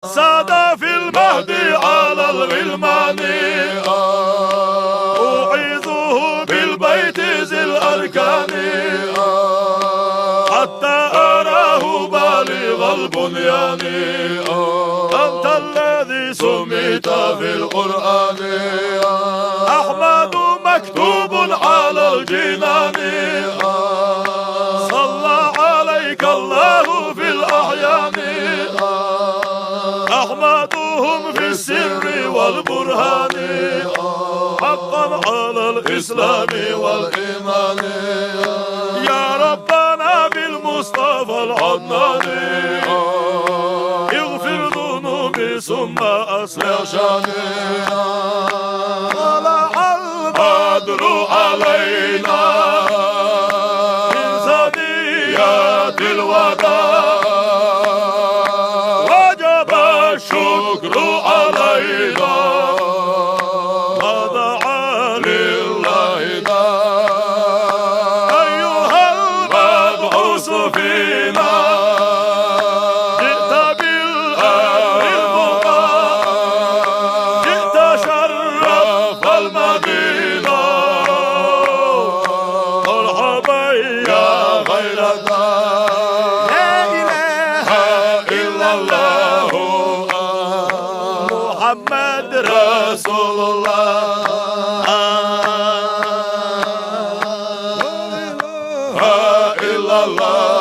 ساد في المهد على الغلمان، أعيذه بالبيت ذي الأركان، حتى أراه بالغ البنيان. أنت الذي سميت في القرآن، أحمد مكتوب على الجنان. صلى عليك الله في الأحيان، أحمدهم في السر والبرهان، حقا على الإسلام والإيمان. يا ربنا بالمصطفى العدنان، اغفر ذنوبي ثم أصلح شاني. طلع البدر علينا من ثنيات الوداع، وجب الشكر علينا، ودعا لله داع. أيها المبعوث فينا، جئت بالأمر المطاع، جئت شرف المدينة. مرحبا يا خير الدار، لا إله إلا الله محمد رسول الله. لا إله إلا الله